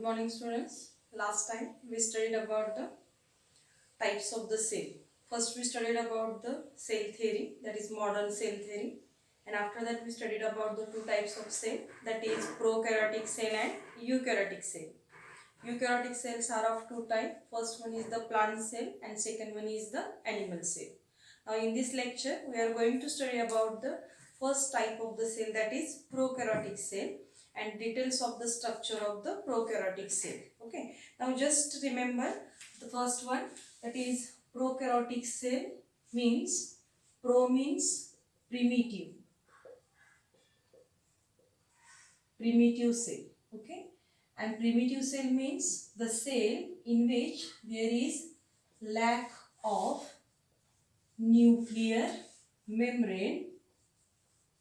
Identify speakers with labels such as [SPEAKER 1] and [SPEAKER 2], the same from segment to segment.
[SPEAKER 1] morning students. Last time we studied about the types of the cell. First we studied about the cell theory, that is modern cell theory, and after that we studied about the two types of cell, that is prokaryotic cell and eukaryotic cell. Eukaryotic cells are of two types. First one is the plant cell and second one is the animal cell. Now in this lecture we are going to study about the first type of the cell, that is prokaryotic cell, and details of the structure of the prokaryotic cell. Okay. Now just remember the first one, that is prokaryotic cell means primitive cell. Okay. And primitive cell means the cell in which there is lack of nuclear membrane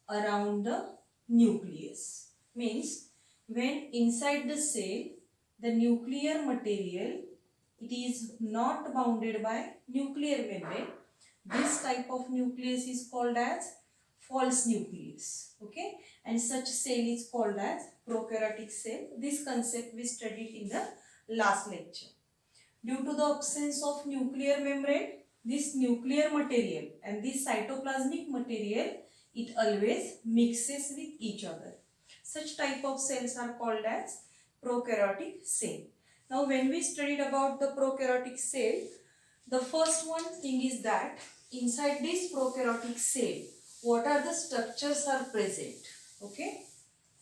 [SPEAKER 1] around the nucleus. Means when inside the cell the nuclear material, it is not bounded by nuclear membrane, this type of nucleus is called as false nucleus. Okay, and such cell is called as prokaryotic cell. This concept we studied in the last lecture. Due to the absence of nuclear membrane, this nuclear material and this cytoplasmic material, it always mixes with each other. Such type of cells are called as prokaryotic cell. Now when we studied about the prokaryotic cell, the first one thing is that inside this prokaryotic cell, what are the structures are present. Okay.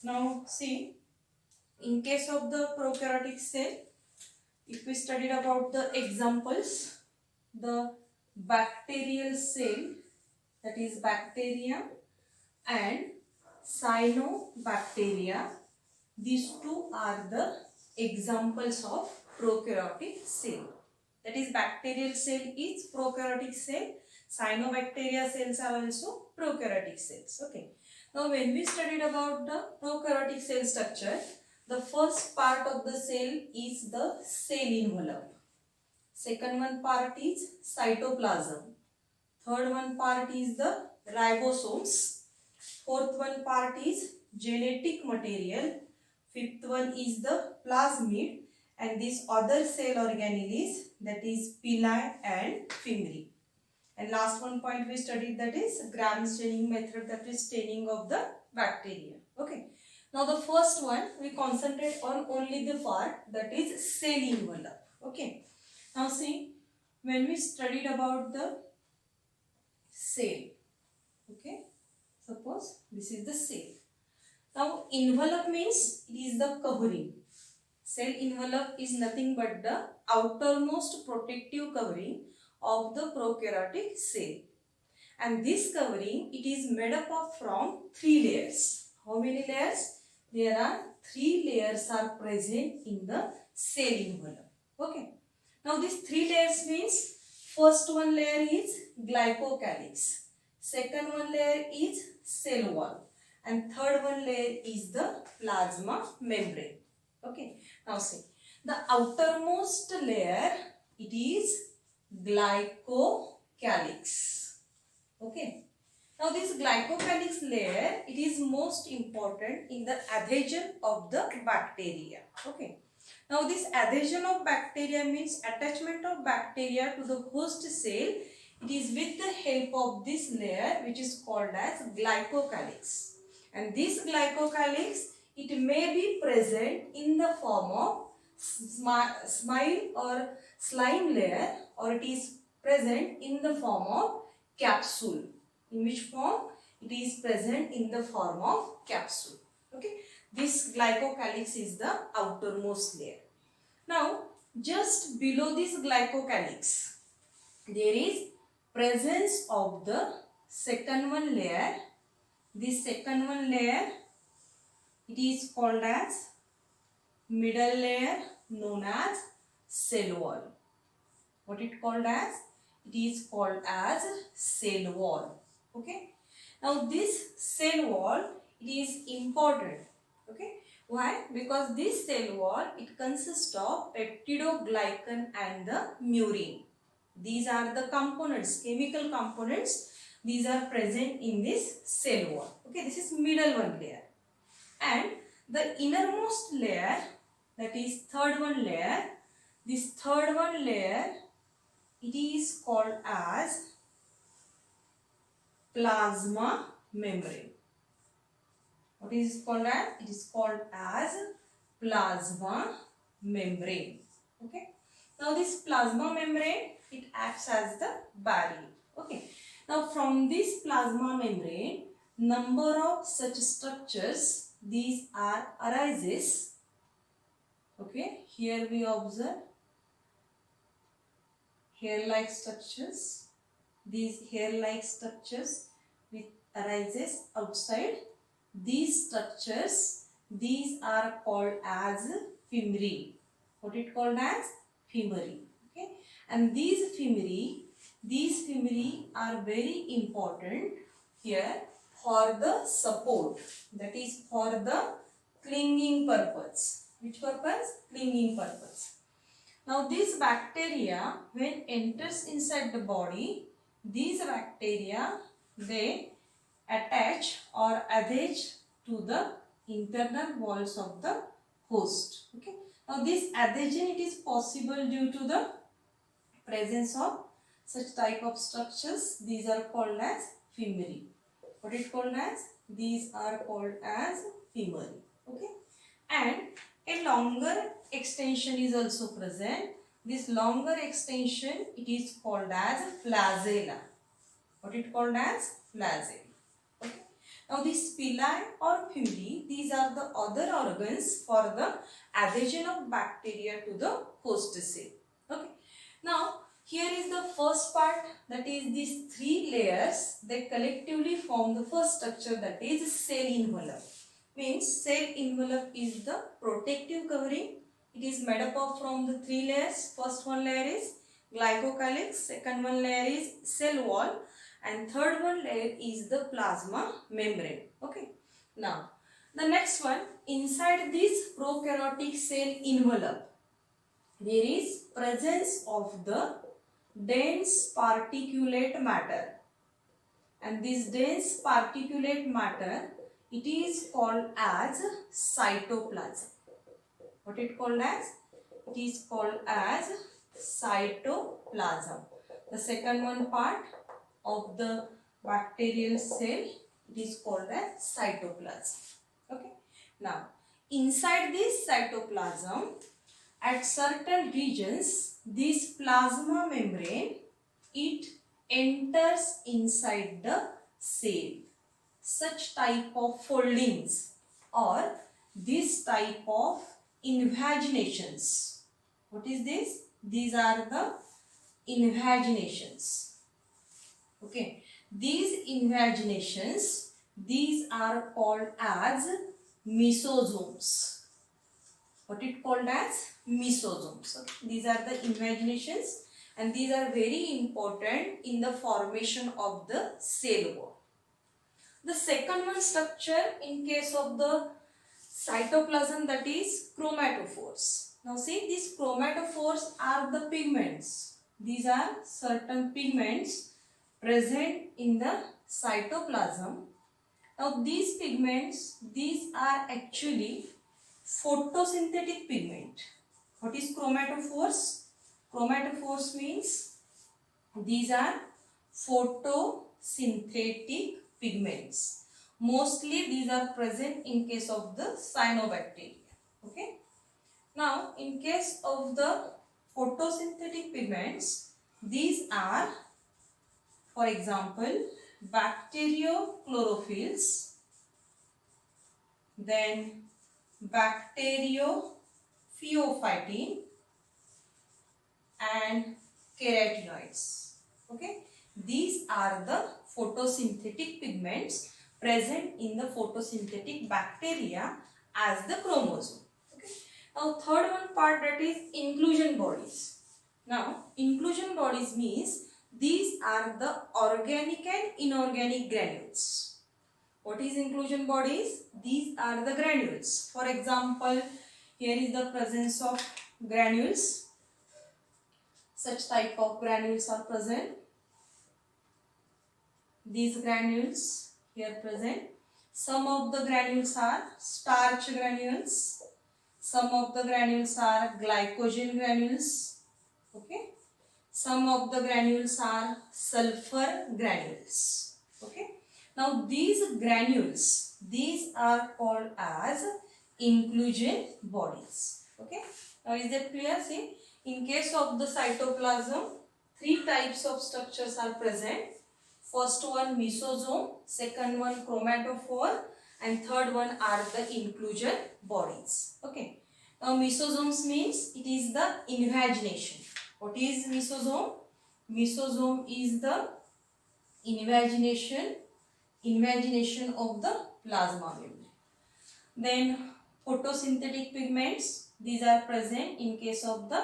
[SPEAKER 1] Now see, in case of the prokaryotic cell, if we studied about the examples, the bacterial cell, that is bacteria, and cyanobacteria, these two are the examples of prokaryotic cell. That is bacterial cell is prokaryotic cell, cyanobacteria cells are also prokaryotic cells. Okay. Now when we studied about the prokaryotic cell structure, the first part of the cell is the cell envelope. Second one part is cytoplasm. Third one part is the ribosomes. Fourth one part is genetic material. Fifth one is the plasmid, and this other cell organelles, that is pili and fimri. And last one point we studied, that is Gram staining method, that is staining of the bacteria. Okay. Now the first one we concentrate on only the part, that is cell envelope. Okay. Now see, when we studied about the cell, okay, suppose this is the cell. Now envelope means it is the covering. Cell envelope is nothing but the outermost protective covering of the prokaryotic cell. And this covering, it is made up of from 3 layers. How many layers? There are 3 layers are present in the cell envelope. Okay. Now these 3 layers means, first one layer is glycocalyx, second one layer is cell wall, and third one layer is the plasma membrane. Okay. Now see, the outermost layer, it is glycocalyx. Okay. Now this glycocalyx layer, it is most important in the adhesion of the bacteria. Okay. Now this adhesion of bacteria means attachment of bacteria to the host cell. It is with the help of this layer, which is called as glycocalyx. And this glycocalyx, it may be present in the form of smile or slime layer, or it is present in the form of capsule. In which form? It is present in the form of capsule. Okay. This glycocalyx is the outermost layer. Now, just below this glycocalyx, there is presence of the second one layer. This second one layer, it is called as middle layer, known as cell wall. What it called as? It is called as cell wall. Okay. Now this cell wall, it is important. Okay. Why? Because this cell wall, it consists of peptidoglycan and the murein. These are the components, chemical components. These are present in this cell wall. Okay. This is middle one layer. And the innermost layer, that is third one layer. This third one layer, it is called as plasma membrane. What is it called as? It is called as plasma membrane. Okay. Now this plasma membrane, it acts as the barrier. Okay. Now from this plasma membrane, number of such structures, these are arises. Okay. Here we observe hair-like structures. These hair-like structures which arises outside these structures, these are called as femori. What it called as? Femori. Okay. And these femori are very important here for the support. That is for the clinging purpose. Which purpose? Clinging purpose. Now these bacteria, when enters inside the body, these bacteria, they attach or adhere to the internal walls of the host. Okay. Now this adhesion, it is possible due to the presence of such type of structures. These are called as femori. What is called as? These are called as femori. Okay. And a longer extension is also present. This longer extension, it is called as flagella. What it called as? Flagella. Okay. Now these pili or femori, these are the other organs for the adhesion of bacteria to the host cell. Okay. Now here is the first part, that is these three layers, they collectively form the first structure, that is cell envelope. Means cell envelope is the protective covering. It is made up of from the three layers. First one layer is glycocalyx, second one layer is cell wall, and third one layer is the plasma membrane. Okay. Now the next one, inside this prokaryotic cell envelope, there is presence of the dense particulate matter, and this dense particulate matter, it is called as cytoplasm. What it called as? It is called as cytoplasm. The second one part of the bacterial cell, it is called as cytoplasm. Okay. Now inside this cytoplasm, at certain regions, this plasma membrane, it enters inside the cell. Such type of foldings or this type of invaginations. What is this? These are the invaginations. Okay. These invaginations, these are called as mesosomes. What it called as? Mesosomes. Okay. These are the invaginations, and these are very important in the formation of the cell wall. The second one structure in case of the cytoplasm, that is chromatophores. Now see, these chromatophores are the pigments. These are certain pigments present in the cytoplasm. Now these pigments, these are actually photosynthetic pigment. What is chromatophores? Chromatophores means these are photosynthetic pigments. Mostly these are present in case of the cyanobacteria. Okay. Now in case of the photosynthetic pigments, these are, for example, bacteriochlorophylls, then bacteriophyophytin and carotenoids. Okay. These are the photosynthetic pigments present in the photosynthetic bacteria as the chromosome. Okay. Now third one part, that is inclusion bodies. Now inclusion bodies means these are the organic and inorganic granules. What is inclusion bodies? These are the granules. For example, here is the presence of granules. Such type of granules are present. These granules here present. Some of the granules are starch granules. some of the granules are glycogen granules. Okay. Some of the granules are sulfur granules. Okay. Now these granules, these are called as inclusion bodies. Okay. Now is that clear? See, in case of the cytoplasm, three types of structures are present. First one mesosome, second one chromatophore, and third one are the inclusion bodies. Okay. Now mesosomes means it is the invagination. What is mesosome? Mesosome is the invagination of the plasma membrane. Then photosynthetic pigments, these are present in case of the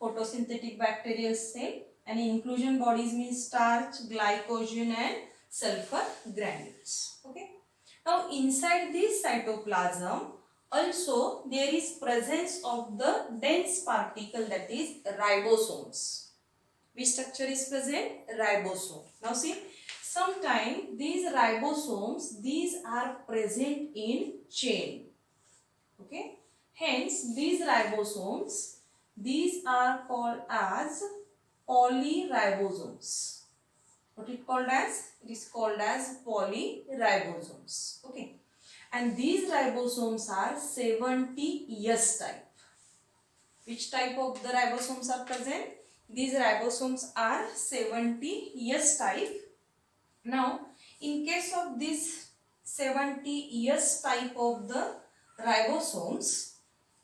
[SPEAKER 1] photosynthetic bacterial cell, and inclusion bodies means starch, glycogen and sulfur granules. Okay. Now inside this cytoplasm also there is presence of the dense particle, that is ribosomes. Which structure is present? Ribosome. Now see, sometimes these ribosomes, these are present in chain. Okay. Hence these ribosomes, these are called as polyribosomes. What it called as? It is called as polyribosomes. Okay. And these ribosomes are 70S type. Which type of the ribosomes are present? These ribosomes are 70S type. Now, in case of this 70S type of the ribosomes,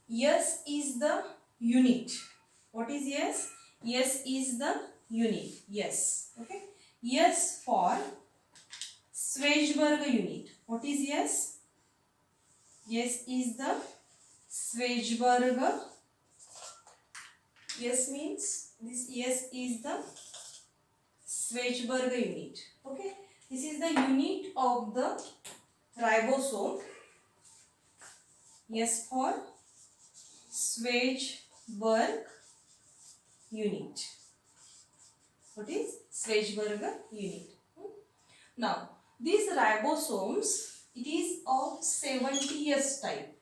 [SPEAKER 1] S is the unit. What is S? S is the unit. Yes. Okay. S for Schwarzberg unit. What is S? S is the Schwarzberg. S means this S is the Schwarzberg unit. Okay. This is the unit of the ribosome. S for Schwarzberg unit. What is Schwarzberg unit? Now, these ribosomes, it is of 70S type.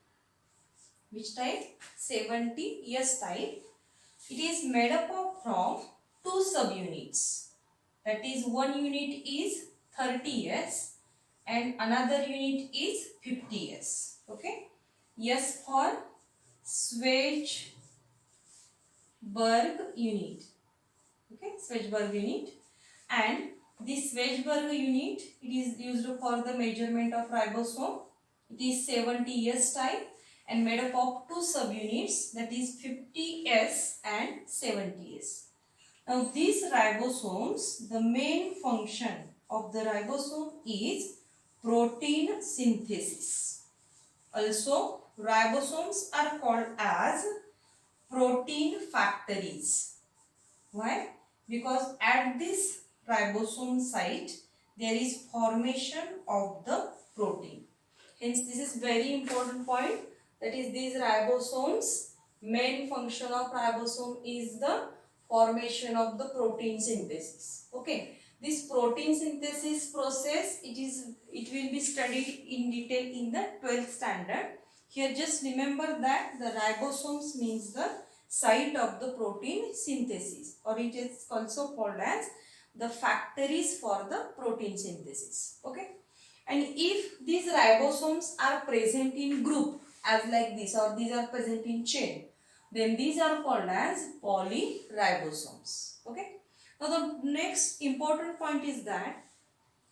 [SPEAKER 1] Which type? 70S type. It is made up of from two subunits. That is, one unit is 30S and another unit is 50S. Okay. S for Schwarzberg unit. Okay, Schwarzberg unit. And this Schwarzberg unit, it is used for the measurement of ribosome. It is 70S type and made up of two subunits, that is 50S and 70S. Now these ribosomes, the main function of the ribosome is protein synthesis. Also, ribosomes are called as protein factories. Why? Because at this ribosome site, there is formation of the protein. Hence, this is very important point. That is, these ribosomes, main function of ribosome is the formation of the protein synthesis. Okay. This protein synthesis process, it will be studied in detail in the 12th standard. Here just remember that the ribosomes means the site of the protein synthesis, or it is also called as the factories for the protein synthesis. Okay. And if these ribosomes are present in group as like this, or these are present in chain, then these are called as polyribosomes. Okay. Now the next important point is that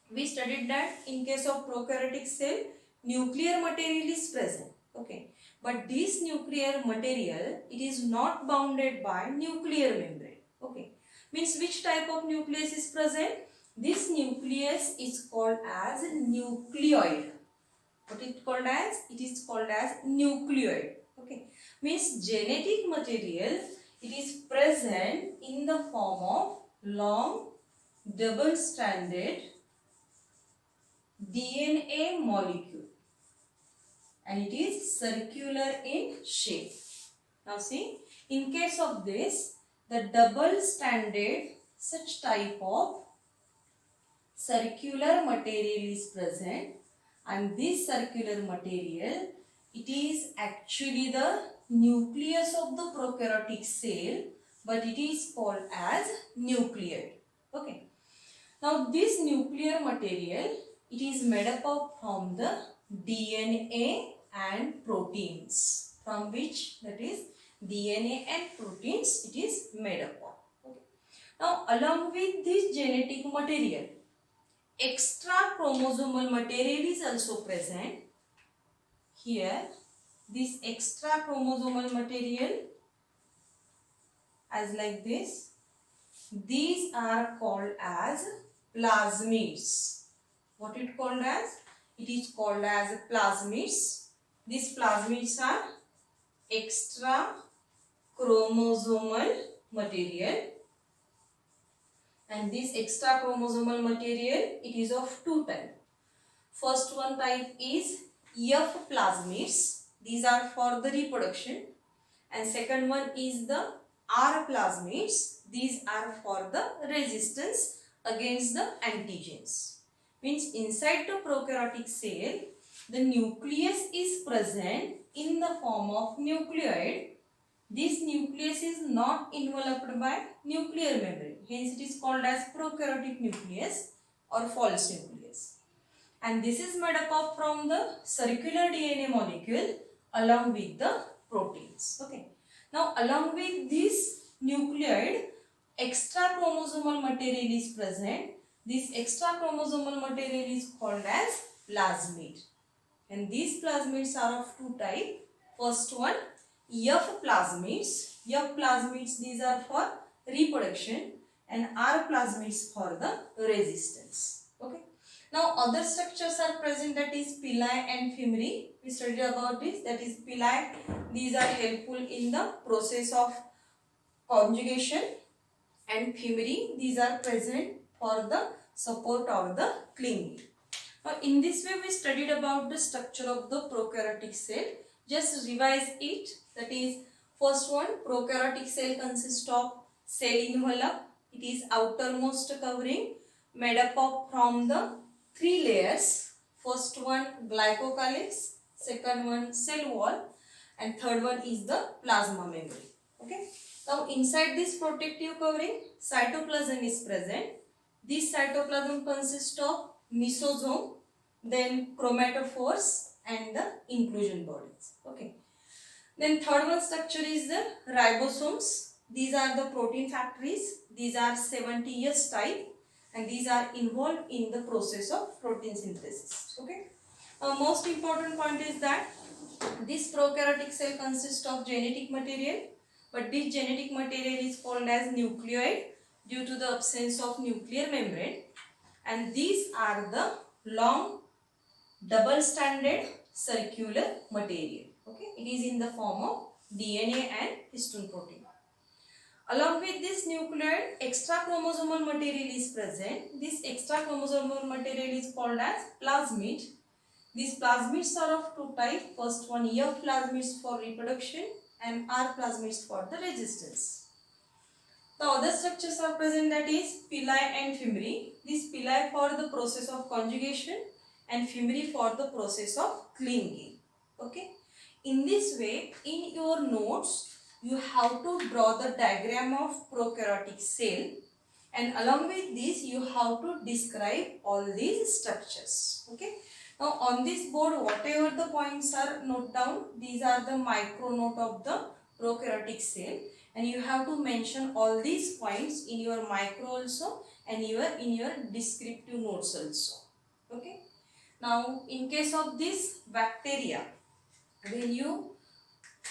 [SPEAKER 1] we studied that in case of prokaryotic cell, nuclear material is present. Okay. But this nuclear material, it is not bounded by nuclear membrane. Okay. Means which type of nucleus is present? This nucleus is called as nucleoid. What is it called as? It is called as nucleoid. Okay. Means genetic material, it is present in the form of long double-stranded DNA molecule, and it is circular in shape. Now see, in case of this, the double-stranded such type of circular material is present, and this circular material, it is actually the nucleus of the prokaryotic cell, but it is called as nucleus. Okay. Now this nuclear material, it is made up of from the DNA and proteins, from which, that is DNA and proteins, it is made up of. Okay. Now along with this genetic material, extra chromosomal material is also present. Here this extra chromosomal material as like this, these are called as plasmids. What it called as? It is called as plasmids. These plasmids are extra chromosomal material, and this extra chromosomal material, it is of two types. First one type is F plasmids. These are for the reproduction, and second one is the R plasmids. These are for the resistance against the antigens. Means inside the prokaryotic cell, the nucleus is present in the form of nucleoid. This nucleus is not enveloped by nuclear membrane. Hence it is called as prokaryotic nucleus or false nucleus. And this is made up of from the circular DNA molecule along with the proteins. Okay. Now along with this nucleoid, extra chromosomal material is present. This extra chromosomal material is called as plasmid. And these plasmids are of two types. First one, F plasmids. F plasmids, these are for reproduction, and R plasmids for the resistance. Okay. Now other structures are present, that is pili and fimri. We studied about this, that is pili. These are helpful in the process of conjugation, and fimri, these are present for the support or the clinging. Now in this way we studied about the structure of the prokaryotic cell. Just revise it. That is, first one, prokaryotic cell consists of cell envelope. It is outermost covering made up of from the three layers. First one glycocalyx, second one cell wall, and third one is the plasma membrane. Okay. Now inside this protective covering, cytoplasm is present. This cytoplasm consists of mesosome, then chromatophores, and the inclusion bodies. Okay. Then third one structure is the ribosomes. These are the protein factories. These are 70S type, and these are involved in the process of protein synthesis. Okay. Most important point is that this prokaryotic cell consists of genetic material, but this genetic material is called as nucleoid due to the absence of nuclear membrane, and these are the long double-stranded circular material. Okay, it is in the form of DNA and histone protein. Along with this nucleoid, extra chromosomal material is present. This extra chromosomal material is called as plasmid. These plasmids are of two types. First one, F plasmids for reproduction, and R plasmids for the resistance. The other structures are present, that is pili and fimri. This pili for the process of conjugation, and fimri for the process of clinging. Okay. In this way, in your notes, you have to draw the diagram of prokaryotic cell, and along with this, you have to describe all these structures. Okay. Now on this board, whatever the points are note down, these are the micro note of the prokaryotic cell, and you have to mention all these points in your micro also, and in your descriptive notes also. Okay. Now in case of this bacteria, when you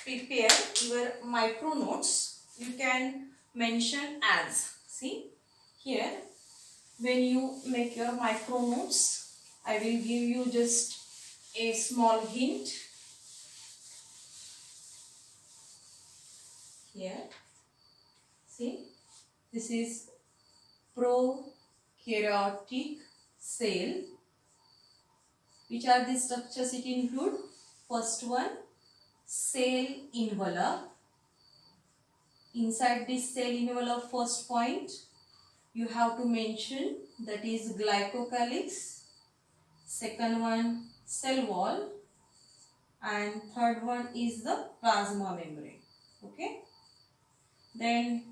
[SPEAKER 1] prepare your micro notes, you can mention as, see here, when you make your micro notes, I will give you just a small hint. Here, see, this is prokaryotic cell. Which are the structures it include? First one, cell envelope. Inside this cell envelope, first point, you have to mention, that is glycocalyx. Second one, cell wall, and third one is the plasma membrane. Okay. Then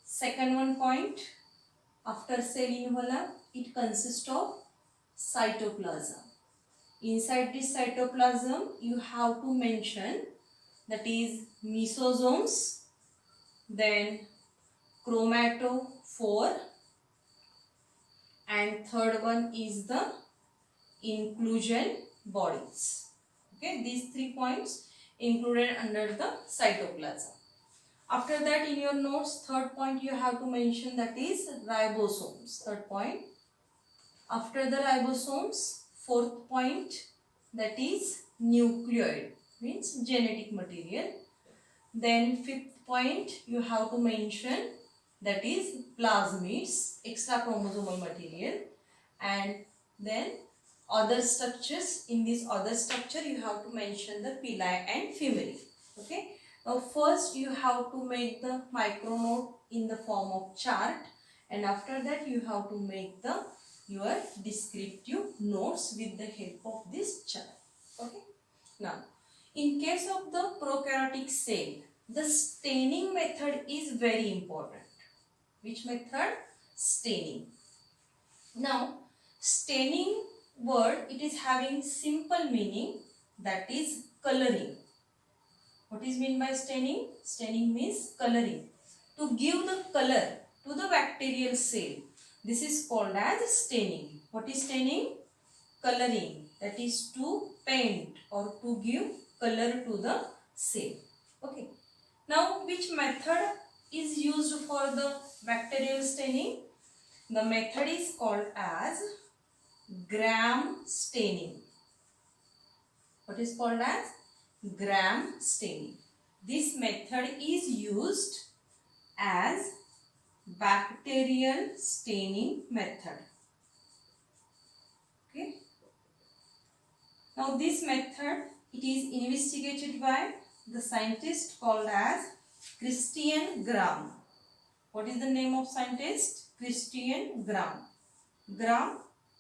[SPEAKER 1] second one point, after cell envelope, it consists of cytoplasm. Inside this cytoplasm, you have to mention, that is mesosomes, then chromatophore, and third one is the inclusion bodies. Okay, these 3 points included under the cytoplasm. After that, in your notes, third point you have to mention, that is ribosomes. Third point. After the ribosomes, fourth point, that is nucleoid, means genetic material. Then fifth point you have to mention, that is plasmids, extra chromosomal material. And then other structures, in this other structure you have to mention the pili and femeri. Okay. Now first you have to make the micronote in the form of chart, and after that you have to make the your descriptive notes with the help of this chart. Okay. Now in case of the prokaryotic cell, the staining method is very important. Which method? Staining. Now staining word, it is having simple meaning, that is coloring. What is meant by staining? Staining means coloring. To give the color to the bacterial cell, this is called as staining. What is staining? Coloring. That is to paint or to give color to the cell. Okay. Now which method is used for the bacterial staining? The method is called as Gram staining. What is called as Gram staining? This method is used as bacterial staining method. Okay. Now this method, it is investigated by the scientist called as Christian Gram. What is the name of scientist? Christian Gram. Gram,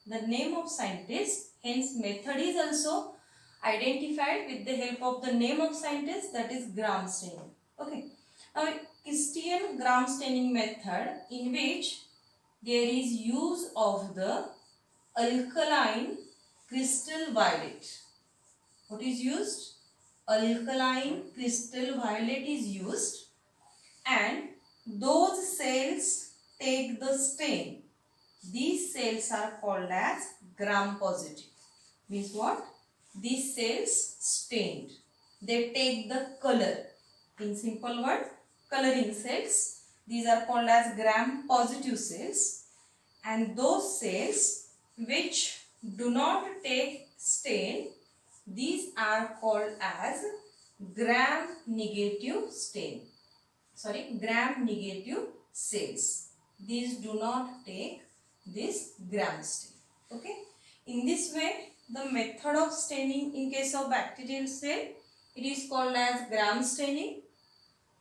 [SPEAKER 1] the name of scientist, hence method is also identified with the help of the name of scientist, that is Gram staining. Okay. Now Christian Gram staining method, in which there is use of the alkaline crystal violet. What is used? Alkaline crystal violet is used, and those cells take the stain. These cells are called as gram positive. Means what? These cells stained. They take the color. In simple word, coloring cells. These are called as gram positive cells. And those cells which do not take stain, these are called as gram negative stain. Gram negative cells. These do not take this gram stain. Okay. In this way, the method of staining in case of bacterial cell, it is called as Gram staining.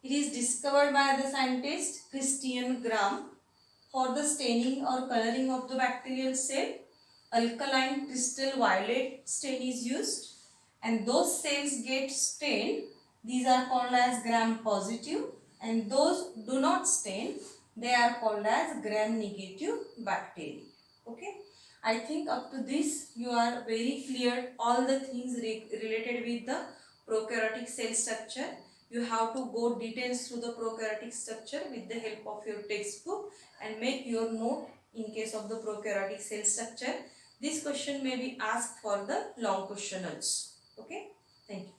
[SPEAKER 1] It is discovered by the scientist Christian Gram. For the staining or coloring of the bacterial cell, alkaline crystal violet stain is used, and those cells get stained. These are called as gram positive, and those do not stain, they are called as gram negative bacteria. Okay. I think up to this you are very clear all the things related with the prokaryotic cell structure. You have to go details through the prokaryotic structure with the help of your textbook and make your note in case of the prokaryotic cell structure. This question may be asked for the long question also. Okay. Thank you.